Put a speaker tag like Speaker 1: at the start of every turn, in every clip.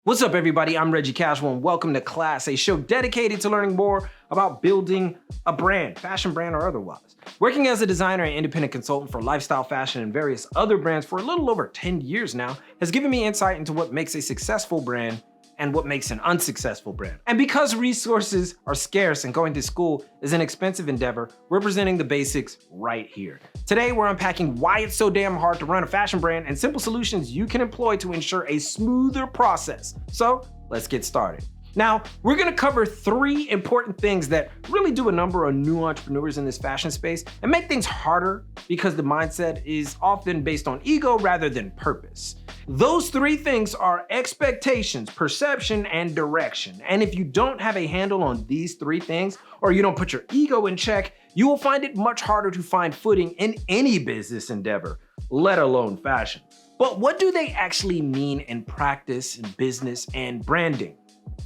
Speaker 1: What's up, everybody? I'm Reggie Casual, and welcome to Class, a show dedicated to learning more about building a brand, fashion brand or otherwise. Working as a designer and independent consultant for lifestyle fashion and various other brands for a little over 10 years now has given me insight into what makes a successful brand and what makes an unsuccessful brand. And because resources are scarce and going to school is an expensive endeavor, we're presenting the basics right here. Today, we're unpacking why it's so damn hard to run a fashion brand and simple solutions you can employ to ensure a smoother process. So let's get started. Now, we're gonna cover 3 important things that really do a number of new entrepreneurs in this fashion space and make things harder because the mindset is often based on ego rather than purpose. Those 3 things are expectations, perception, and direction. And if you don't have a handle on these 3 things, or you don't put your ego in check, you will find it much harder to find footing in any business endeavor, let alone fashion. But what do they actually mean in practice, in business, and branding?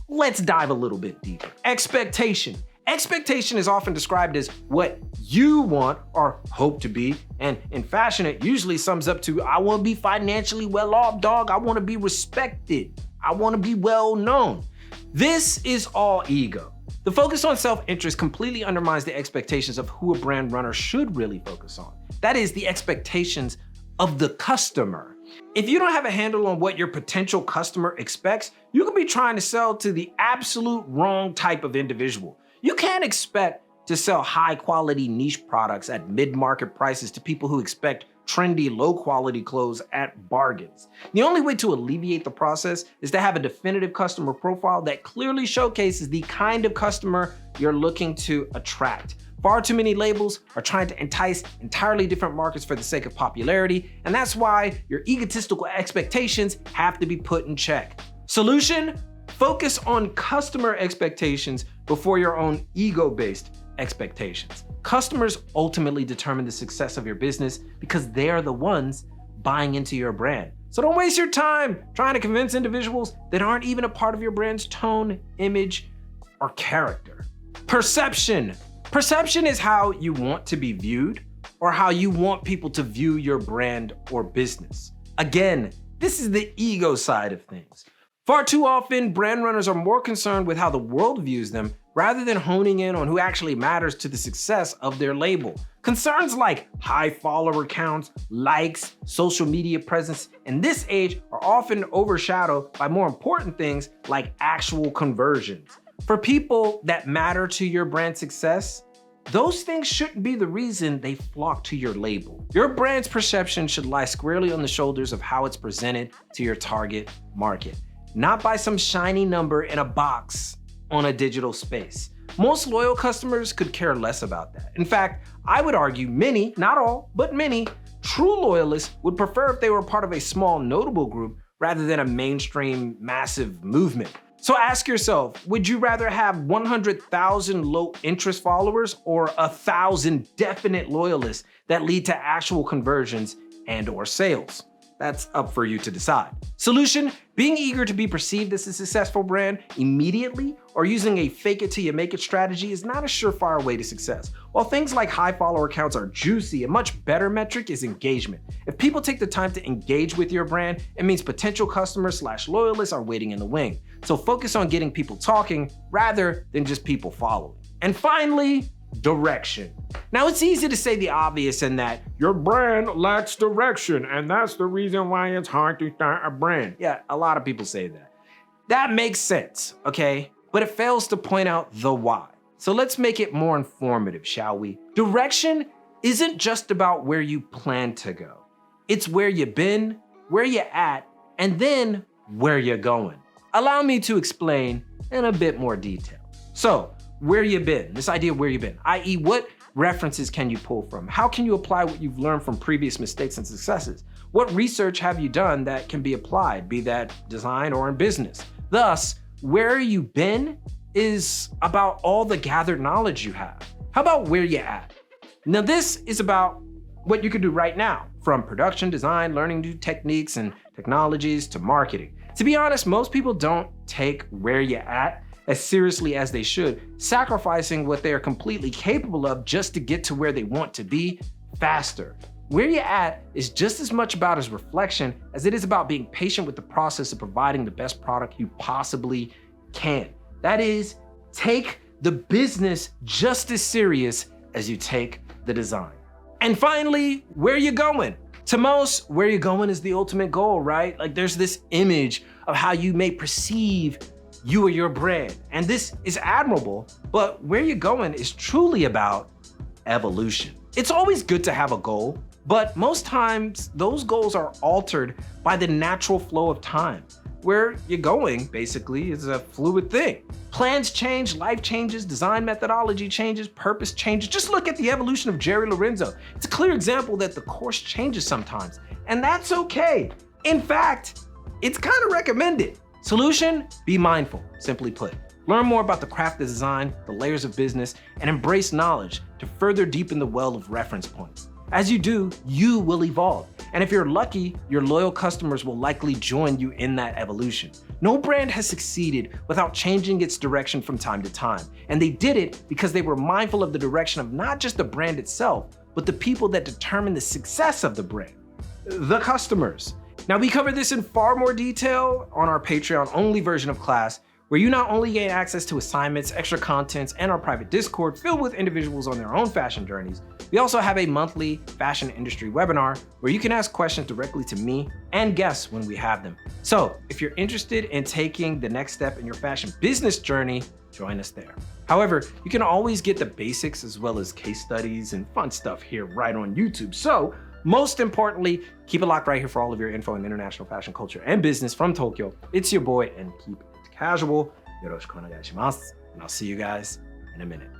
Speaker 1: Let's dive a little bit deeper. Expectation. Expectation is often described as what you want or hope to be. And in fashion, it usually sums up to, I want to be financially well off, dog. I want to be respected. I want to be well known. This is all ego. The focus on self-interest completely undermines the expectations of who a brand runner should really focus on. That is, the expectations of the customer. If you don't have a handle on what your potential customer expects, you could be trying to sell to the absolute wrong type of individual. You can't expect to sell high quality niche products at mid-market prices to people who expect trendy, low quality clothes at bargains. The only way to alleviate the process is to have a definitive customer profile that clearly showcases the kind of customer you're looking to attract. Far too many labels are trying to entice entirely different markets for the sake of popularity, and that's why your egotistical expectations have to be put in check. Solution? Focus on customer expectations before your own ego-based expectations. Customers ultimately determine the success of your business because they are the ones buying into your brand. So don't waste your time trying to convince individuals that aren't even a part of your brand's tone, image, or character. Perception. Perception is how you want to be viewed or how you want people to view your brand or business. Again, this is the ego side of things. Far too often, brand runners are more concerned with how the world views them rather than honing in on who actually matters to the success of their label. Concerns like high follower counts, likes, social media presence in this age are often overshadowed by more important things like actual conversions. For people that matter to your brand success, those things shouldn't be the reason they flock to your label. Your brand's perception should lie squarely on the shoulders of how it's presented to your target market, not by some shiny number in a box on a digital space. Most loyal customers could care less about that. In fact, I would argue many, not all, but many, true loyalists would prefer if they were part of a small notable group rather than a mainstream massive movement. So ask yourself, would you rather have 100,000 low interest followers or 1,000 definite loyalists that lead to actual conversions and/or sales? That's up for you to decide. Solution: being eager to be perceived as a successful brand immediately or using a fake it till you make it strategy is not a surefire way to success. While things like high follower counts are juicy, a much better metric is engagement. If people take the time to engage with your brand, it means potential customers/loyalists are waiting in the wing. So focus on getting people talking rather than just people following. And finally, direction. Now, it's easy to say the obvious in that your brand lacks direction, and that's the reason why it's hard to start a brand. Yeah, a lot of people say that. That makes sense, okay? But it fails to point out the why. So let's make it more informative, shall we? Direction isn't just about where you plan to go. It's where you've been, where you're at, and then where you're going. Allow me to explain in a bit more detail. So, where you been, this idea of where you've been, i.e. what references can you pull from? How can you apply what you've learned from previous mistakes and successes? What research have you done that can be applied, be that design or in business? Thus, where you've been is about all the gathered knowledge you have. How about where you're at? Now, this is about what you can do right now, from production, design, learning new techniques and technologies to marketing. To be honest, most people don't take where you're at as seriously as they should, sacrificing what they are completely capable of just to get to where they want to be faster. Where you're at is just as much about his reflection as it is about being patient with the process of providing the best product you possibly can. That is, take the business just as serious as you take the design. And finally, where you going? To most, where you're going is the ultimate goal, right? Like there's this image of how you may perceive you or your brand. And this is admirable, but where you're going is truly about evolution. It's always good to have a goal, but most times those goals are altered by the natural flow of time. Where you're going, basically, is a fluid thing. Plans change, life changes, design methodology changes, purpose changes. Just look at the evolution of Jerry Lorenzo. It's a clear example that the course changes sometimes, and that's okay. In fact, it's kind of recommended. Solution, be mindful, simply put. Learn more about the craft of design, the layers of business, and embrace knowledge to further deepen the well of reference points. As you do, you will evolve. And if you're lucky, your loyal customers will likely join you in that evolution. No brand has succeeded without changing its direction from time to time. And they did it because they were mindful of the direction of not just the brand itself, but the people that determine the success of the brand, the customers. Now, we cover this in far more detail on our Patreon-only version of class, where you not only gain access to assignments, extra contents, and our private Discord filled with individuals on their own fashion journeys, we also have a monthly fashion industry webinar where you can ask questions directly to me and guests when we have them. So if you're interested in taking the next step in your fashion business journey, join us there. However, you can always get the basics as well as case studies and fun stuff here right on YouTube. So most importantly, keep it locked right here for all of your info in international fashion culture and business from Tokyo. It's your boy, and keep it casual. Yoroshiku onegai shimasu. And I'll see you guys in a minute.